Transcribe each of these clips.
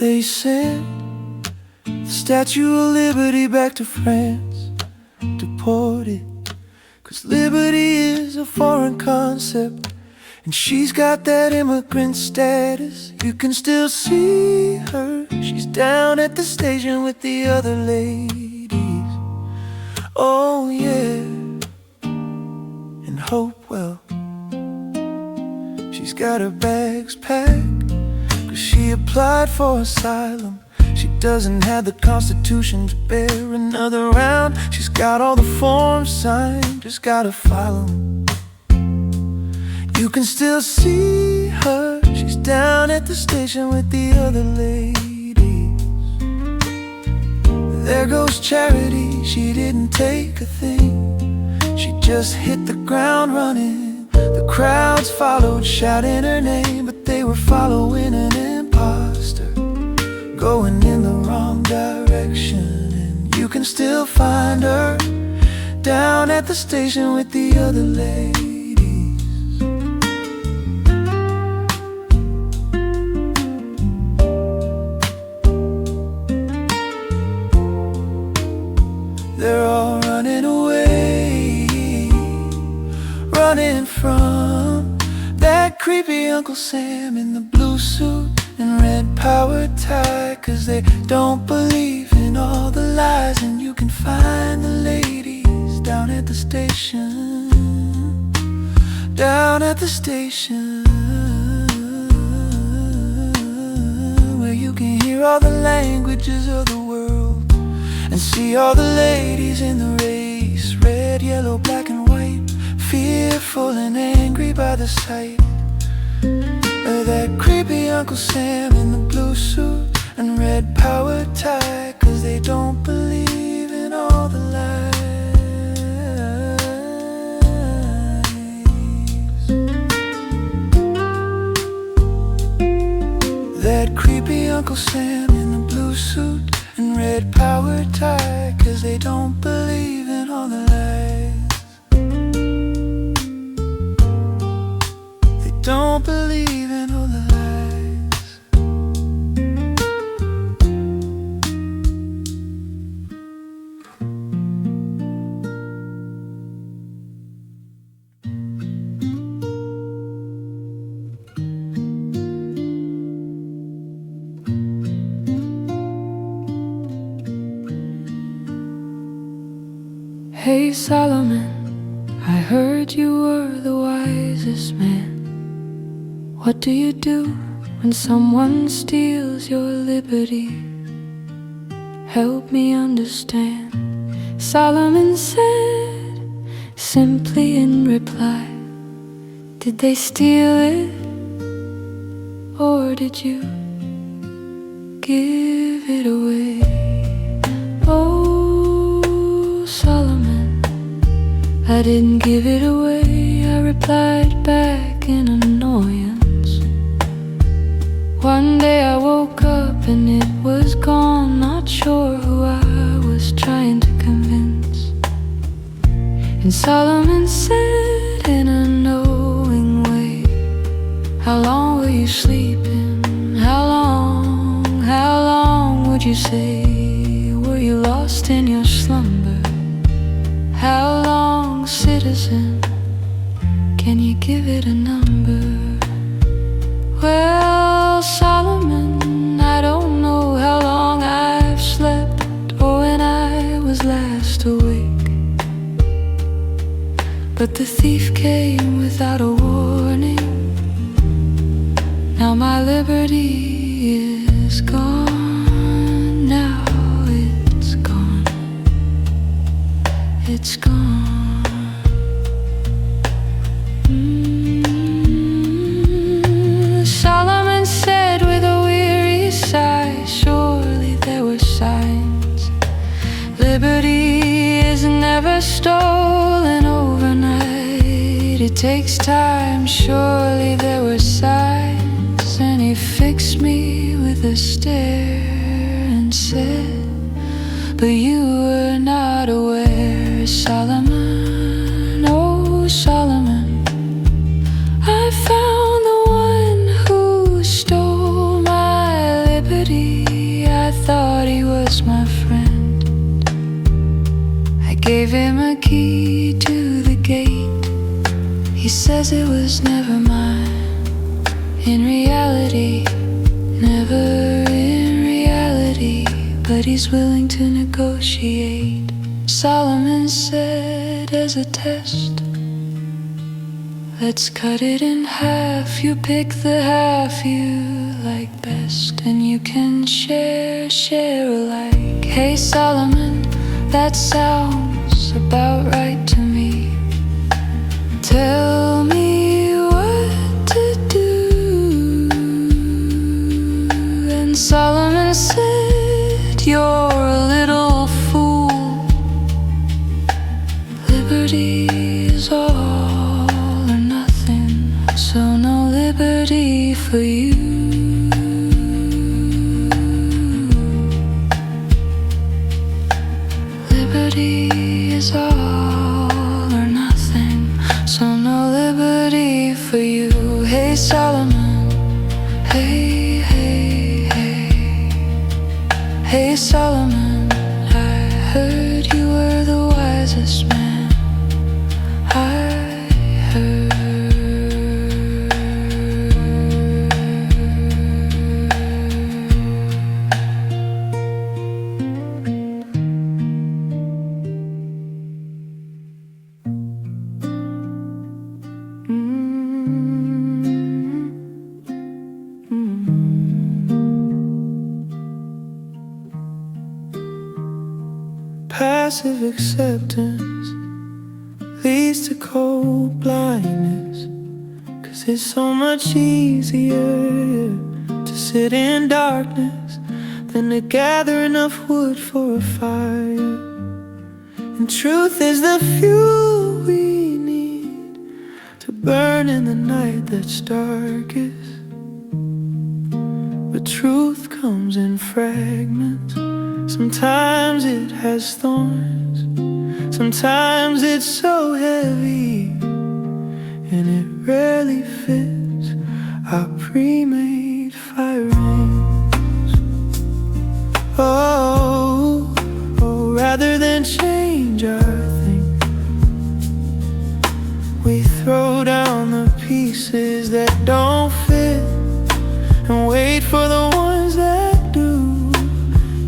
They sent the Statue of Liberty back to France, deported, 'cause liberty is a foreign concept, and she's got that immigrant status. You can still see her, she's down at the station with the other ladies. Oh yeah, and Hopewell, she's got her bags packed, 'cause she applied for asylum. She doesn't have the Constitution to bear another round. She's got all the forms signed, just gotta file them. You can still see her, she's down at the station with the other ladies. There goes Charity, she didn't take a thing, she just hit the ground running. The crowds followed, shouting her name, but they were following an imposter, going in the wrong direction. And you can still find her down at the station with the other ladies. They're all running away, running from that creepy Uncle Sam in the blue suit and red power tie, 'cause they don't believe in all the lies. And you can find the ladies down at the station, down at the station, where you can hear all the languages of the world and see all the ladies in the race, red, yellow, black and white, fearful and angry by the sight of that creepy Uncle Sam in the blue suit and red power tie, 'cause they don't believe in all the lies. That creepy Uncle Sam in the blue suit and red power tie, 'cause they don't believe in all the lies. They don't believe in all the lies. Hey Solomon, I heard you were the wisest man. What do you do when someone steals your liberty? Help me understand. Solomon said, simply in reply, did they steal it, or did you give it away? Oh Solomon, I didn't give it away, I replied back in annoyance. One day I woke up and it was gone, not sure who I was trying to convince. And Solomon said in a knowing way, how long were you sleeping? How long would you say? Were you lost in your slumber? How long, citizen? Can you give it a number? Well, Solomon, I don't know how long I've slept or when I was last awake, but the thief came without a warning. Now my liberty is gone. Now it's gone. It's gone. Solomon said with a weary sigh, surely there were signs. Liberty is never stolen overnight, it takes time. Surely there were signs. And he fixed me with a stare and said, but you were not aware, Solomon. Oh Solomon, I found the one who stole my liberty. thought he was my friend. I gave him a key to the gate. He says it was never mine. In reality, never in reality, but he's willing to negotiate. Solomon said as a test, let's cut it in half. You pick the half you like best, and you can share alike. Hey Solomon, that sounds about right to me. Tell me what to do. And Solomon said, you're a little fool. Liberty is all or nothing, so no liberty for you. Liberty is all or nothing, so no liberty for you. Hey Solomon, hey, hey, hey. Hey Solomon, I heard you were the wisest man I heard. Passive acceptance leads to cold blindness, 'cause it's so much easier to sit in darkness than to gather enough wood for a fire. And truth is the fuel we need to burn in the night that's darkest. But truth comes in fragments. Sometimes it has thorns, sometimes it's so heavy, and it rarely fits our pre-made fire rings. Oh, rather than change our things, we throw down the pieces that don't fit and wait for the ones that do,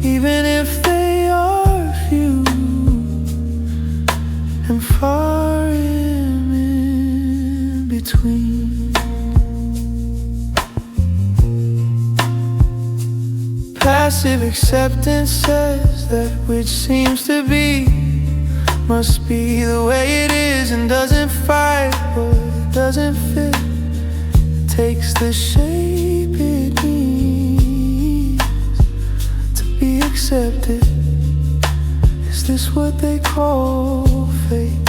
even if they are few and far in between. Passive acceptance says that which seems to be must be the way it is, and doesn't fight what doesn't fit. It takes the shape it needs to be accepted. Is this what they call fate?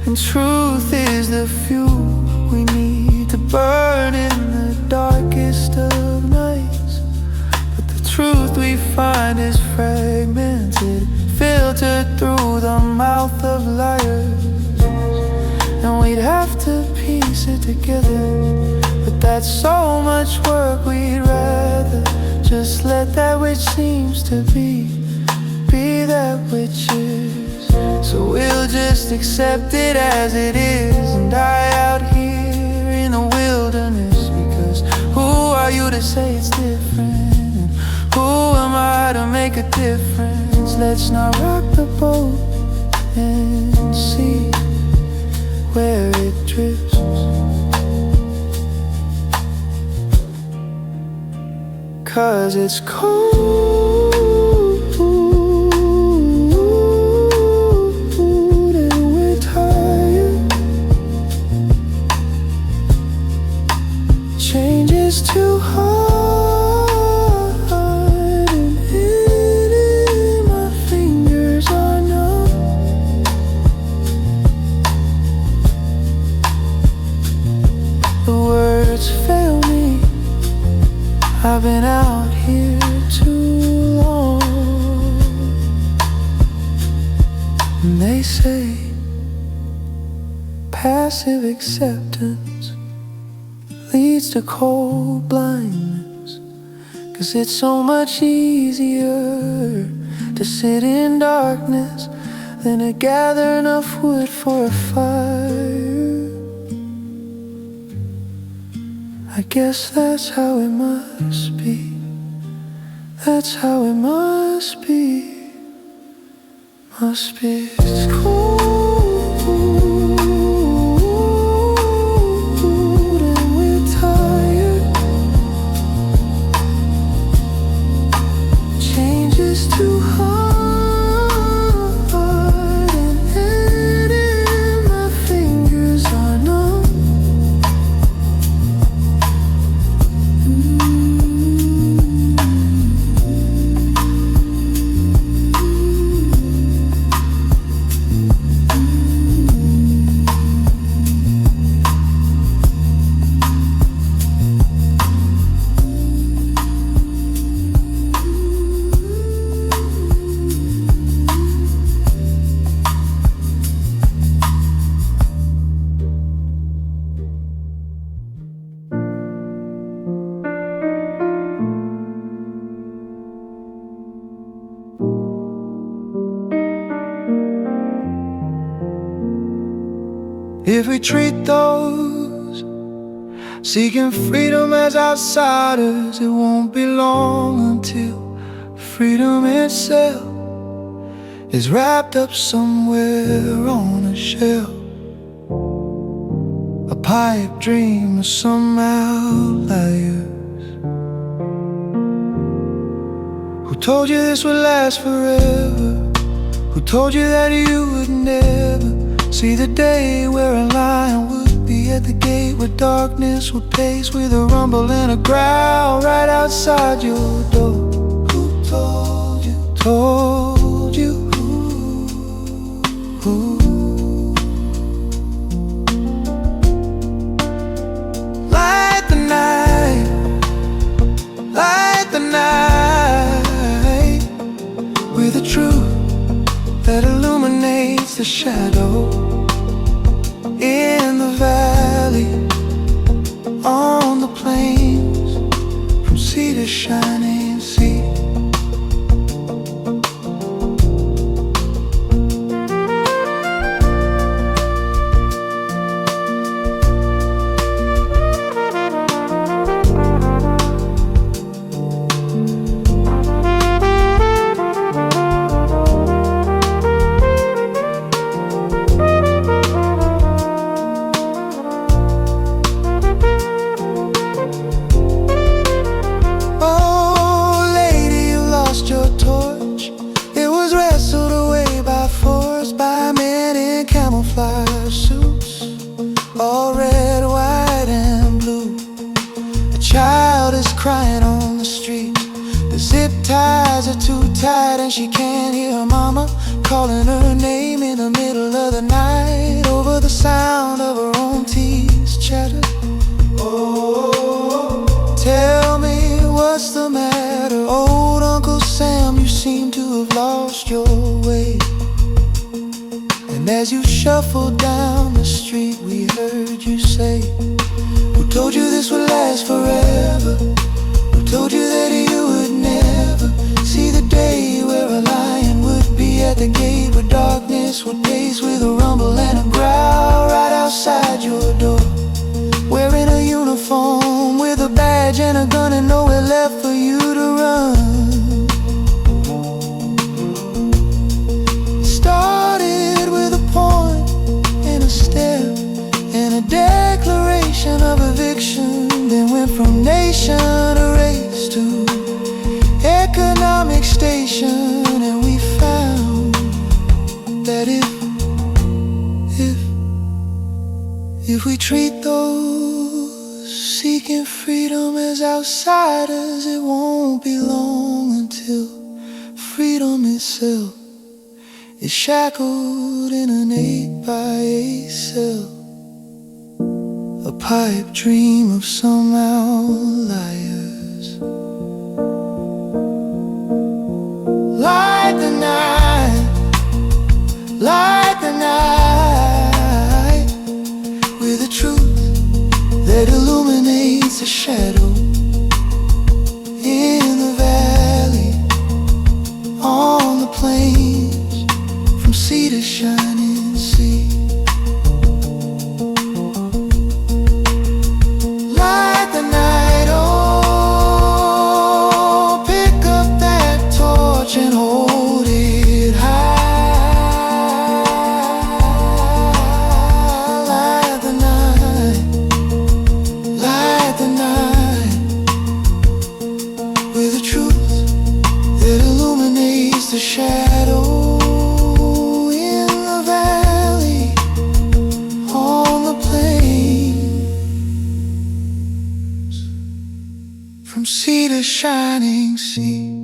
And truth is the fuel we need to burn in the darkest of nights. But the truth we find is fragmented, filtered through the mouth of liars. And we'd have to piece it together, but that's so much work. We'd rather just let that which seems to be that which is. So we'll just accept it as it is and die out here in the wilderness. Because who are you to say it's different? And who am I to make a difference? Let's not rock the boat and see where it drifts. Cause it's cold and we're tired. Change is too hard and hitting my fingers are numb. The words fail me. I've been out here too long. And they say passive acceptance leads to cold blindness. 'cause it's so much easier to sit in darkness than to gather enough wood for a fire. I guess that's how it must be. That's how it must be. Must be. It's cold and we're tired. Change is too hard, and head in my fingers are numb. If we treat those seeking freedom as outsiders, it won't be long until freedom itself is wrapped up somewhere on a shelf. A pipe dream of some outliers. Who told you this would last forever? Who told you that you would never see the day where a lion would be at the gate, where darkness would pace with a rumble and a growl right outside your door? Who told you? Told you? Who? Light the night, light the night with the truth that illuminates the shadow in the valley, on the plains, from sea to shining sea. Suits, all red, white, and blue. A child is crying on the street. The zip ties are too tight and she can't hear her mama calling her name in the middle of the night over the sound of her own teeth chatter. Oh, tell me what's the matter, old Uncle Sam, you seem to have lost your way. And as you shuffled down the street, we heard you say, who told you this would last forever? Who told you that you would never see the day where a lion would be at the gate, where darkness would pace with a rumble and a growl right outside your door? Wearing a uniform with a badge and a gun and nowhere left for you to run. Started with a point and a step and a declaration of eviction, then went from nation to race to economic station. And we found that if we treat those seeking freedom as outsiders, it won't be long until freedom itself is shackled in an 8x8 cell. A pipe dream of some outliers. Light the night, light the night with the truth that illuminates the shadow in with a truth that illuminates the shadow in the valley, on the plains, from sea to shining sea.